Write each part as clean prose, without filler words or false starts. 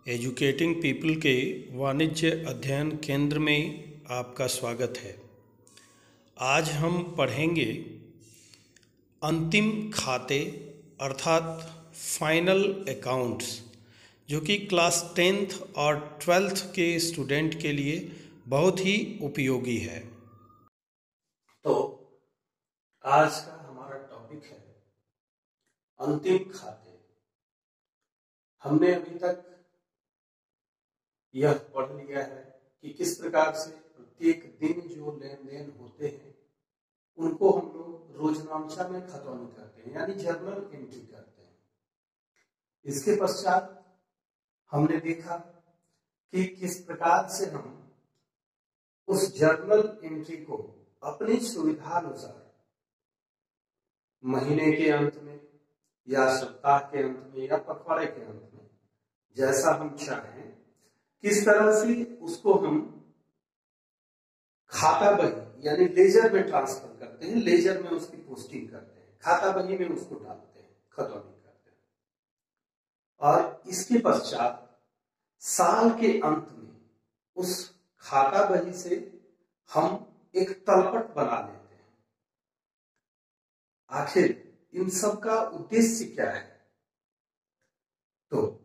Educating people के वाणिज्य अध्ययन केंद्र में आपका स्वागत है। आज हम पढ़ेंगे अंतिम खाते अर्थात फाइनल अकाउंट्स, जो कि क्लास 10th और 12th के स्टूडेंट के लिए बहुत ही उपयोगी है। तो आज का हमारा टॉपिक है अंतिम खाते। हमने अभी तक यह पढ़ लिया है कि किस प्रकार से प्रत्येक दिन जो लेन देन होते हैं उनको हम लोग रोजनामचा में खत्म करते हैं, यानी जर्नल एंट्री करते हैं। इसके पश्चात हमने देखा कि किस प्रकार से हम उस जर्नल एंट्री को अपनी सुविधानुसार महीने के अंत में या सप्ताह के अंत में या पखवाड़े के अंत में जैसा हम चाहें किस तरह से उसको हम खाता बही यानी लेजर में ट्रांसफर करते हैं, लेजर में उसकी पोस्टिंग करते हैं, खाता बही में उसको डालते हैं, खतौनी करते हैं। और इसके पश्चात साल के अंत में उस खाता बही से हम एक तलपट बना लेते हैं। आखिर इन सब का उद्देश्य क्या है? तो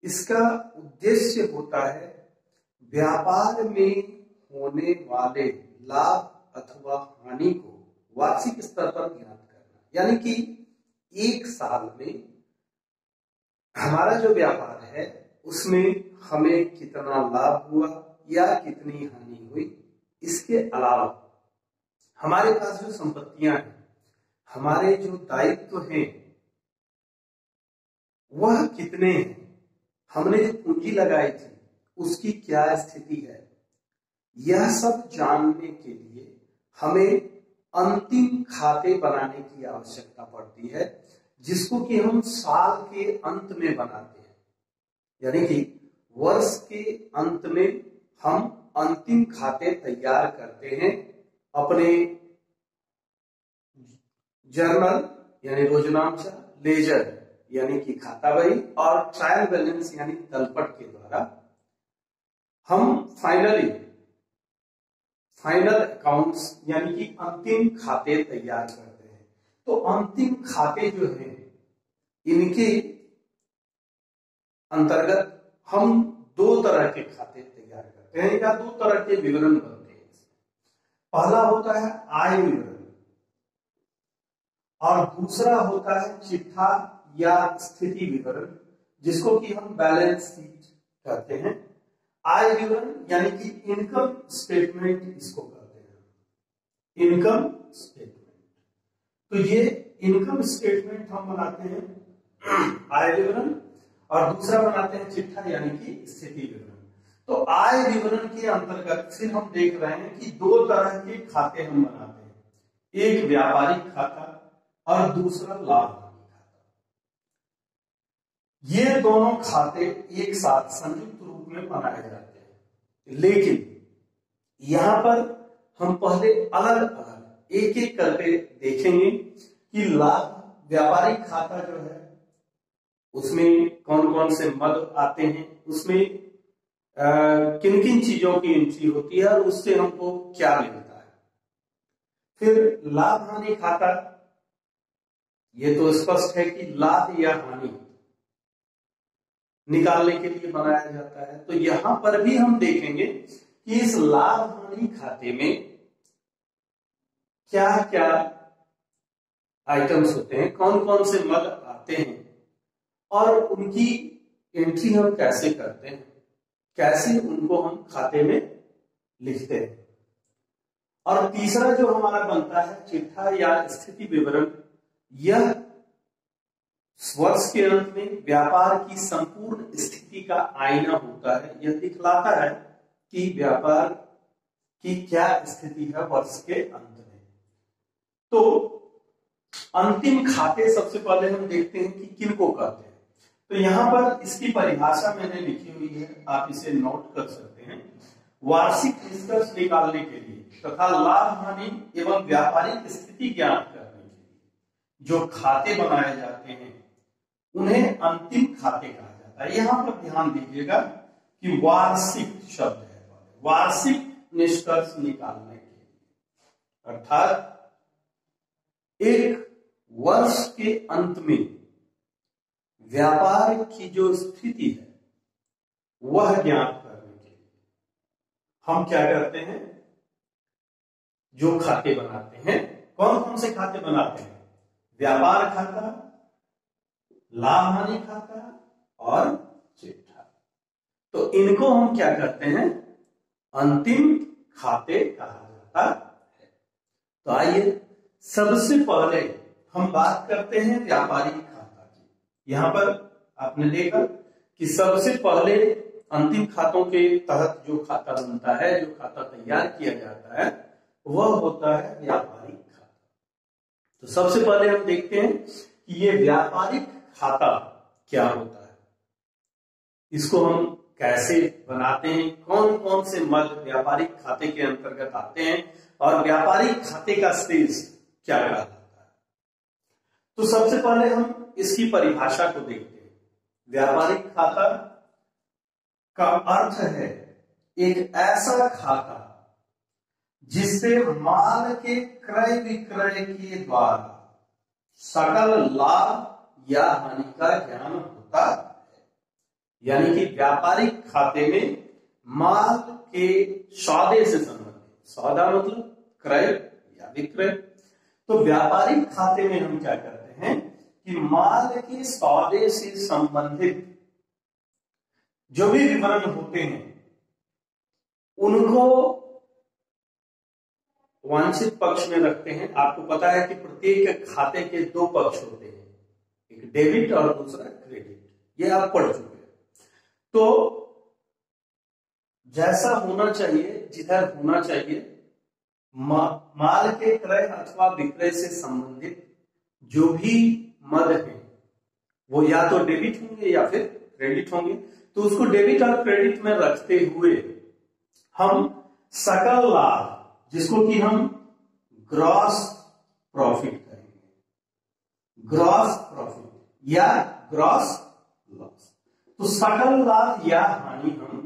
इसका उद्देश्य होता है व्यापार में होने वाले लाभ अथवा हानि को वार्षिक स्तर पर ज्ञात करना, यानी कि एक साल में हमारा जो व्यापार है उसमें हमें कितना लाभ हुआ या कितनी हानि हुई। इसके अलावा हमारे पास जो संपत्तियां हैं, हमारे जो दायित्व हैं, वह कितने हैं, हमने जो पूंजी लगाई थी उसकी क्या स्थिति है, यह सब जानने के लिए हमें अंतिम खाते बनाने की आवश्यकता पड़ती है, जिसको कि हम साल के अंत में बनाते हैं। यानी कि वर्ष के अंत में हम अंतिम खाते तैयार करते हैं अपने जर्नल यानी रोजनामचा, लेजर यानी कि खाता बही और ट्रायल बैलेंस यानी तलपट के द्वारा हम फाइनल अकाउंट्स यानी कि अंतिम खाते तैयार करते हैं। तो अंतिम खाते जो हैं इनके अंतर्गत हम दो तरह के खाते तैयार करते हैं या दो तरह के विवरण बनते हैं। पहला होता है आय विवरण और दूसरा होता है चिट्ठा या स्थिति विवरण, जिसको कि हम बैलेंस शीट कहते हैं। आय विवरण यानी कि इनकम स्टेटमेंट इसको कहते हैं, इनकम स्टेटमेंट। तो ये इनकम स्टेटमेंट हम बनाते हैं आय विवरण और दूसरा बनाते हैं चिट्ठा यानी कि स्थिति विवरण। तो आय विवरण के अंतर्गत फिर हम देख रहे हैं कि दो तरह के खाते हम बनाते हैं, एक व्यापारिक खाता और दूसरा लाभ हानि खाता। ये दोनों खाते एक साथ संयुक्त रूप में बनाए जाते हैं, लेकिन यहां पर हम पहले अलग अलग एक एक करके देखेंगे कि लाभ व्यापारिक खाता जो है उसमें कौन कौन से मद आते हैं, उसमें किन किन चीजों की एंट्री होती है और उससे हमको क्या मिलता है। फिर लाभ हानि खाता, ये तो स्पष्ट है कि लाभ या हानि निकालने के लिए बनाया जाता है। तो यहां पर भी हम देखेंगे कि इस लाभ हानि खाते में क्या क्या आइटम्स होते हैं, कौन कौन से मद आते हैं और उनकी एंट्री हम कैसे करते हैं, कैसे उनको हम खाते में लिखते हैं। और तीसरा जो हमारा बनता है चिट्ठा या स्थिति विवरण, यह वर्ष के अंत में व्यापार की संपूर्ण स्थिति का आईना होता है। यह दिखलाता है कि व्यापार की क्या स्थिति है वर्ष के अंत में। तो अंतिम खाते सबसे पहले हम देखते हैं कि किनको कहते हैं। तो यहां पर इसकी परिभाषा मैंने लिखी हुई है, आप इसे नोट कर सकते हैं। वार्षिक निष्कर्ष निकालने के लिए तथा लाभ हानि एवं व्यापारिक स्थिति ज्ञात करने के लिए जो खाते बनाए जाते हैं उन्हें अंतिम खाते कहा जाता जाता है। यहां पर ध्यान दीजिएगा कि वार्षिक शब्द है, वार्षिक निष्कर्ष निकालने के लिए, अर्थात एक वर्ष के अंत में व्यापार की जो स्थिति है वह ज्ञात करने के लिए हम क्या करते हैं, जो खाते बनाते हैं। कौन कौन से खाते बनाते हैं? व्यापार खाता, लाभ हानि खाता और चिट्ठा। तो इनको हम क्या करते हैं, अंतिम खाते कहा जाता है। तो आइए सबसे पहले हम बात करते हैं व्यापारिक खाता की। यहां पर आपने देखा कि सबसे पहले अंतिम खातों के तहत जो खाता बनता है, जो खाता तैयार किया जाता है, वह होता है व्यापारिक खाता। तो सबसे पहले हम देखते हैं कि ये व्यापारिक खाता क्या होता है, इसको हम कैसे बनाते हैं, कौन कौन से मद व्यापारिक खाते के अंतर्गत आते हैं और व्यापारिक खाते का शेष क्या कहलाता है। तो सबसे पहले हम इसकी परिभाषा को देखते हैं। व्यापारिक खाता का अर्थ है एक ऐसा खाता जिससे माल के क्रय विक्रय के द्वारा सकल लाभ या हानि का ज्ञान होता है। यानी कि व्यापारिक खाते में माल के सौदे से संबंधित, सौदा मतलब क्रय या विक्रय, तो व्यापारिक खाते में हम क्या करते हैं कि माल के सौदे से संबंधित जो भी विवरण होते हैं उनको वांछित पक्ष में रखते हैं। आपको पता है कि प्रत्येक खाते के दो पक्ष होते हैं, एक डेबिट और दूसरा क्रेडिट, ये आप पढ़ चुके हैं। तो जैसा होना चाहिए, जिधर होना चाहिए, माल के क्रय अथवा विक्रय से संबंधित जो भी मद है वो या तो डेबिट होंगे या फिर क्रेडिट होंगे। तो उसको डेबिट और क्रेडिट में रखते हुए हम सकल लाभ, जिसको कि हम ग्रॉस प्रॉफिट कहेंगे, ग्रॉस प्रॉफिट या ग्रॉस लॉस, तो सकल लाभ या हानि हम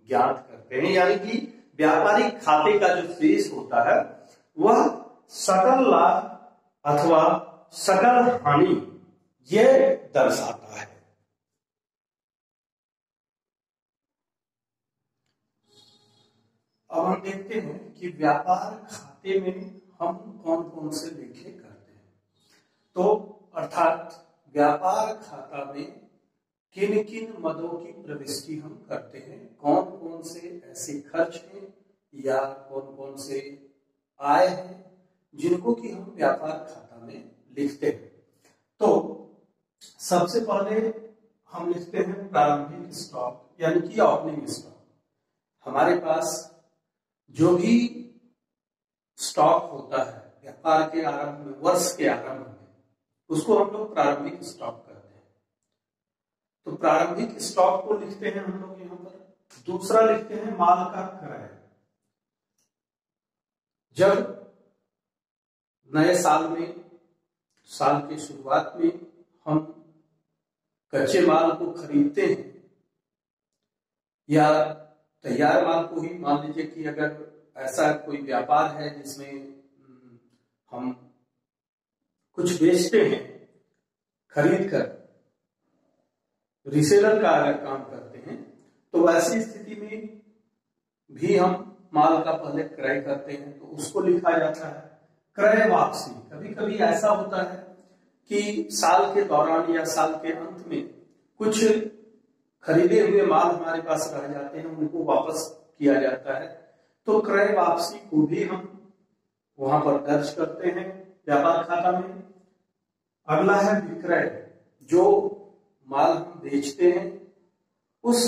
ज्ञात करते हैं। यानी कि व्यापारिक खाते का जो शेष होता है वह सकल लाभ अथवा सकल हानि यह दर्शाता है। अब हम देखते हैं कि व्यापार खाते में हम कौन कौन से लेखे करते हैं। तो अर्थात व्यापार खाता में किन किन मदों की प्रविष्टि हम करते हैं, कौन कौन से ऐसे खर्च हैं या कौन कौन से आय हैं जिनको कि हम व्यापार खाता में लिखते हैं। तो सबसे पहले हम लिखते हैं प्रारंभिक स्टॉक, यानी कि ओपनिंग स्टॉक। हमारे पास जो भी स्टॉक होता है व्यापार के आरंभ में, वर्ष के आरंभ में, उसको हम लोग प्रारंभिक स्टॉक करते हैं। तो प्रारंभिक स्टॉक को लिखते हैं हम लोग यहाँ पर। दूसरा लिखते हैं माल का क्रय। जब नए साल में, साल की शुरुआत में हम कच्चे माल को खरीदते हैं या तैयार माल को ही, मान लीजिए कि अगर ऐसा कोई व्यापार है जिसमें हम कुछ बेचते हैं, खरीद कर रिसेलर का अगर काम करते हैं, तो वैसी स्थिति में भी हम माल का पहले क्रय करते हैं, तो उसको लिखा जाता है क्रय वापसी। कभी कभी ऐसा होता है कि साल के दौरान या साल के अंत में कुछ खरीदे हुए माल हमारे पास रह जाते हैं, उनको वापस किया जाता है, तो क्रय वापसी को भी हम वहां पर दर्ज करते हैं व्यापार खाता में। अगला है विक्रय। जो माल हम बेचते हैं उस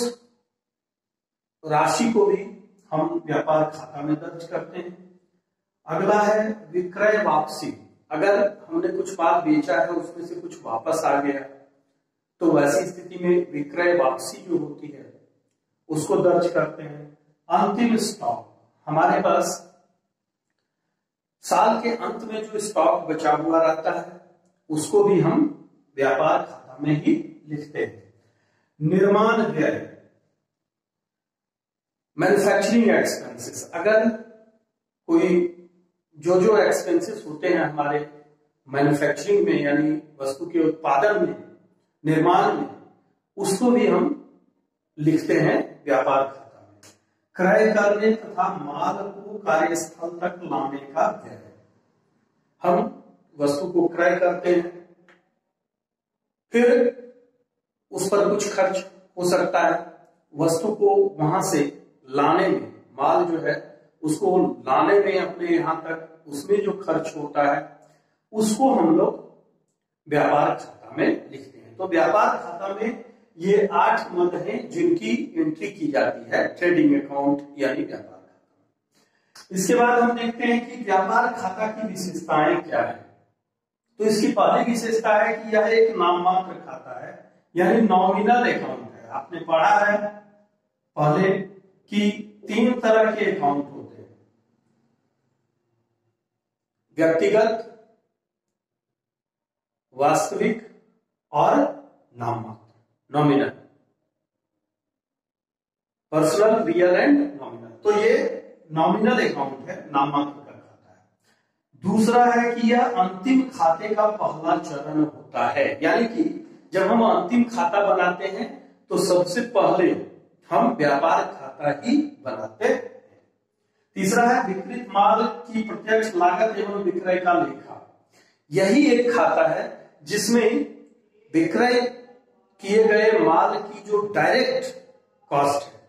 राशि को भी हम व्यापार खाता में दर्ज करते हैं। अगला है विक्रय वापसी। अगर हमने कुछ माल बेचा है, उसमें से कुछ वापस आ गया, तो वैसी स्थिति में विक्रय वापसी जो होती है उसको दर्ज करते हैं। अंतिम स्टॉक, हमारे पास साल के अंत में जो स्टॉक बचा हुआ रहता है उसको भी हम व्यापार खाता में ही लिखते हैं। निर्माण व्यय, मैन्युफैक्चरिंग एक्सपेंसेस, अगर कोई जो एक्सपेंसेस होते हैं हमारे मैन्युफैक्चरिंग में यानी वस्तु के उत्पादन में, निर्माण में, उसको भी हम लिखते हैं व्यापार खाता में। क्रय करने तथा माल को कार्यस्थल तक लाने का व्यय, हम वस्तु को क्रय करते हैं, फिर उस पर कुछ खर्च हो सकता है, वस्तु को वहां से लाने में, माल जो है उसको लाने में अपने यहां तक, उसमें जो खर्च होता है उसको हम लोग व्यापार खाता में लिखते हैं। तो व्यापार खाता में ये 8 मद हैं जिनकी एंट्री की जाती है ट्रेडिंग अकाउंट यानी व्यापार खाता। इसके बाद हम देखते हैं कि व्यापार खाता की विशेषताएं क्या है। तो इसकी पहली विशेषता है कि यह एक नाममात्र खाता है यानी नॉमिनल अकाउंट है। आपने पढ़ा है पहले कि 3 तरह के अकाउंट होते हैं, व्यक्तिगत, वास्तविक और नाममात्र, nominal, personal, real and nominal. तो ये नॉमिनल अकाउंट है, नाममात्र का खाता है। दूसरा है कि यह अंतिम खाते का पहला चरण होता है, यानी कि जब हम अंतिम खाता बनाते हैं तो सबसे पहले हम व्यापार खाता ही बनाते हैं। तीसरा है विक्रित माल की प्रत्यक्ष लागत एवं विक्रय का लेखा। यही एक खाता है जिसमें विक्रय किए गए माल की जो डायरेक्ट कॉस्ट है,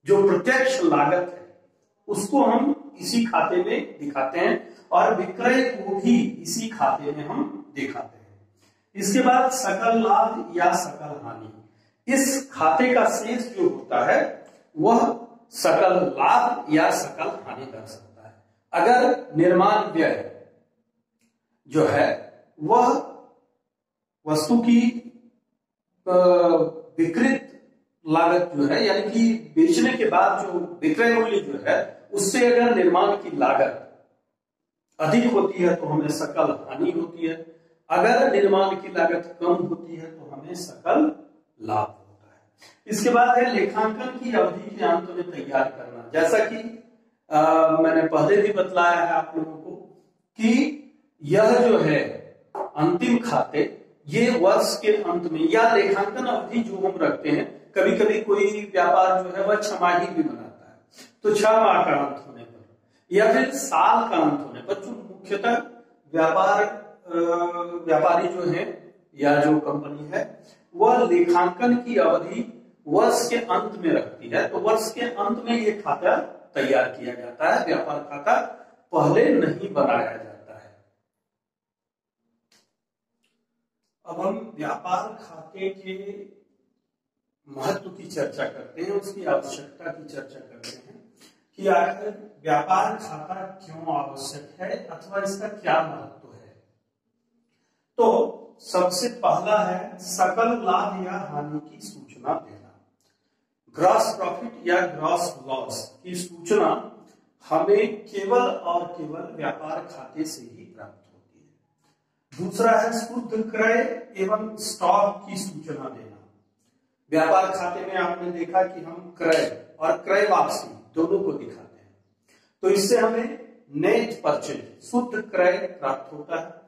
जो प्रत्यक्ष लागत है, उसको हम इसी खाते में दिखाते हैं और विक्रय को भी इसी खाते में हम दिखाते हैं। इसके बाद सकल लाभ या सकल हानि, इस खाते का शेष जो होता है वह सकल लाभ या सकल हानि कर सकता है। अगर निर्माण व्यय जो है वह वस्तु की विकृत लागत जो है यानी कि बेचने के बाद जो विक्रय मूल्य जो है उससे अगर निर्माण की लागत अधिक होती है तो हमें सकल हानि होती है, अगर निर्माण की लागत कम होती है तो हमें सकल लाभ होता है। इसके बाद है लेखांकन की अवधि के अंत में तैयार करना। जैसा कि मैंने पहले भी बतलाया है आप लोगों को कि यह जो है अंतिम खाते ये वर्ष के अंत में या लेखांकन अवधि जो हम रखते हैं, कभी कभी कोई व्यापार जो है वह छमाही भी बनाता है, तो 6 माह का अंत होने पर या फिर साल का अंत होने पर, जो मुख्यतः व्यापारी जो है या जो कंपनी है वह लेखांकन की अवधि वर्ष के अंत में रखती है, तो वर्ष के अंत में ये खाता तैयार किया जाता है, व्यापार खाता पहले नहीं बनाया जाता है। अब हम व्यापार खाते के महत्व की चर्चा करते हैं, उसकी आवश्यकता की चर्चा करते हैं कि आखिर व्यापार खाता क्यों आवश्यक है अथवा इसका क्या महत्व है। तो सबसे पहला है सकल लाभ या हानि की सूचना देना। ग्रॉस प्रॉफिट या ग्रॉस लॉस की सूचना हमें केवल और केवल व्यापार खाते से ही प्राप्त होती है। दूसरा है शुद्ध क्रय एवं स्टॉक की सूचना देना। व्यापार खाते में आपने देखा कि हम क्रय और क्रय वापसी दोनों को दिखाते हैं, तो इससे हमें नेट परचेज, शुद्ध क्रय प्राप्त होता है।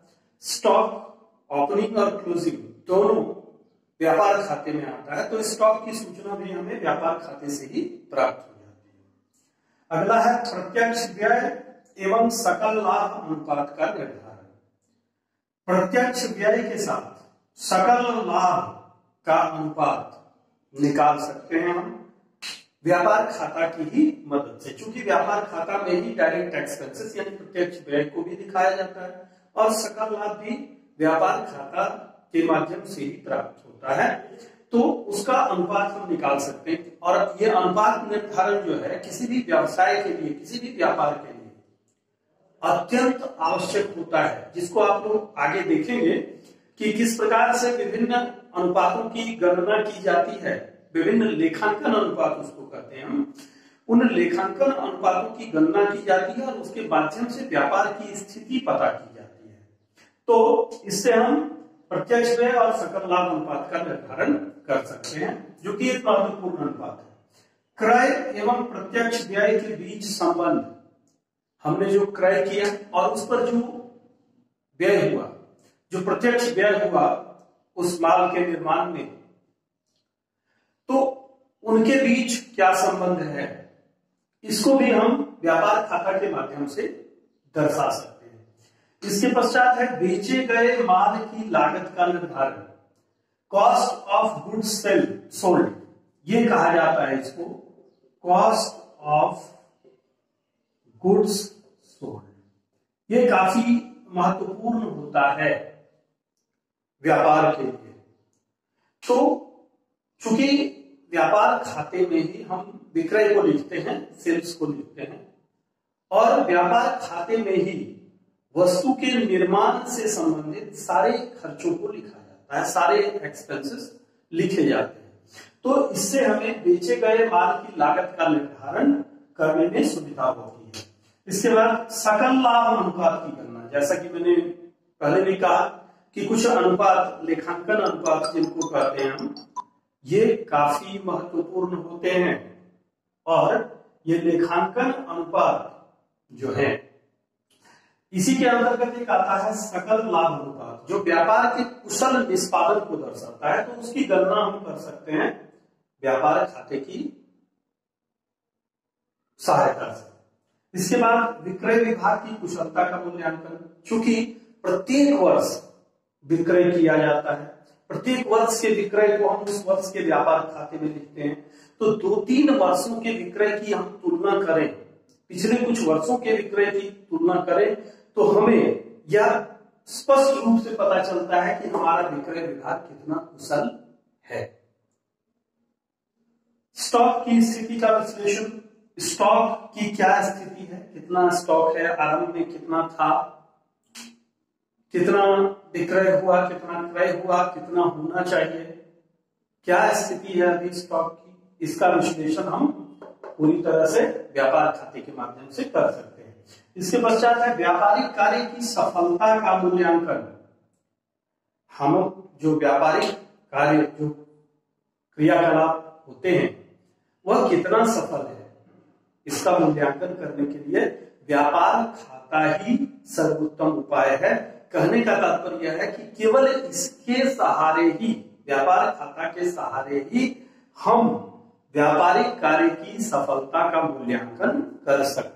स्टॉक ओपनिंग और क्लोजिंग दोनों व्यापार खाते में आता है, तो स्टॉक की सूचना भी हमें व्यापार खाते से ही प्राप्त हो जाती है। अगला है प्रत्यक्ष व्यय एवं सकल लाभ अनुपात का निर्धारण। प्रत्यक्ष व्यय के साथ सकल लाभ का अनुपात निकाल सकते हैं हम व्यापार खाता की ही मदद से, क्योंकि व्यापार खाता में ही डायरेक्ट एक्सपेंसेस यानी प्रत्यक्ष व्यय को भी दिखाया जाता है और सकल लाभ भी व्यापार खाता के माध्यम से ही प्राप्त होता है, तो उसका अनुपात हम निकाल सकते हैं। और यह अनुपात निर्धारण जो है किसी भी व्यवसाय के लिए, किसी भी व्यापार के लिए अत्यंत आवश्यक होता है, जिसको आप लोग आगे देखेंगे कि किस प्रकार से विभिन्न अनुपातों की गणना की जाती है, विभिन्न लेखांकन अनुपात उसको कहते हैं हम, उन लेखांकन अनुपातों की गणना की जाती है और उसके माध्यम से व्यापार की स्थिति पता की जाती है। तो इससे हम प्रत्यक्ष व्यय और सकल लाभ अनुपात का निर्धारण कर सकते हैं, जो कि एक महत्वपूर्ण अनुपात है। क्रय एवं प्रत्यक्ष व्यय के बीच संबंध, हमने जो क्रय किया और उस पर जो व्यय हुआ, जो प्रत्यक्ष व्यय हुआ उस माल के निर्माण में, तो उनके बीच क्या संबंध है, इसको भी हम व्यापार खाता के माध्यम से दर्शा सकते हैं। इसके पश्चात है बेचे गए माल की लागत का निर्धारण, कॉस्ट ऑफ गुड्स सोल्ड, ये कहा जाता है इसको कॉस्ट ऑफ गुड्स सोल्ड। ये काफी महत्वपूर्ण होता है व्यापार के लिए। तो चूंकि व्यापार खाते में ही हम विक्रय को लिखते हैं, सेल्स को लिखते हैं, और व्यापार खाते में ही वस्तु के निर्माण से संबंधित सारे खर्चों को लिखा जाता है, सारे एक्सपेंसेस लिखे जाते हैं। तो इससे हमें बेचे गए माल की लागत का निर्धारण करने में सुविधा होती है। इसके बाद सकल लाभ अनुपात की गणना, जैसा कि मैंने पहले भी कहा कि कुछ अनुपात, लेखांकन अनुपात जिनको कहते हैं हम, ये काफी महत्वपूर्ण होते हैं। और ये लेखांकन अनुपात जो है, इसी के अंतर्गत एक आता है सकल लाभ अनुपात, जो व्यापार के कुशल निष्पादन को दर्शाता है। तो उसकी गणना हम कर सकते हैं व्यापार खाते की सहायता से। इसके बाद विक्रय विभाग की कुशलता का मूल्यांकन, चूंकि प्रत्येक वर्ष विक्रय किया जाता है, प्रत्येक वर्ष के विक्रय को हम उस वर्ष के व्यापार खाते में लिखते हैं। तो 2-3 वर्षों के विक्रय की हम तुलना करें, पिछले कुछ वर्षों के विक्रय की तुलना करें, तो हमें यह स्पष्ट रूप से पता चलता है कि हमारा विक्रय विभाग कितना कुशल है। स्टॉक की स्थिति का विश्लेषण, स्टॉक की क्या स्थिति है, कितना स्टॉक है, आरंभ में कितना था, कितना विक्रय हुआ, कितना क्रय हुआ, कितना होना चाहिए, क्या स्थिति है अभी स्टॉक की, इसका विश्लेषण हम पूरी तरह से व्यापार खाते के माध्यम से कर सकते हैं। इसके पश्चात है व्यापारिक कार्य की सफलता का मूल्यांकन। हम जो व्यापारिक कार्य, जो क्रियाकलाप होते हैं, वह कितना सफल है, इसका मूल्यांकन करने के लिए व्यापार खाता ही सर्वोत्तम उपाय है। कहने का तात्पर्य यह है कि केवल इसके सहारे ही, व्यापार खाता के सहारे ही हम व्यापारिक कार्य की सफलता का मूल्यांकन कर सकते हैं।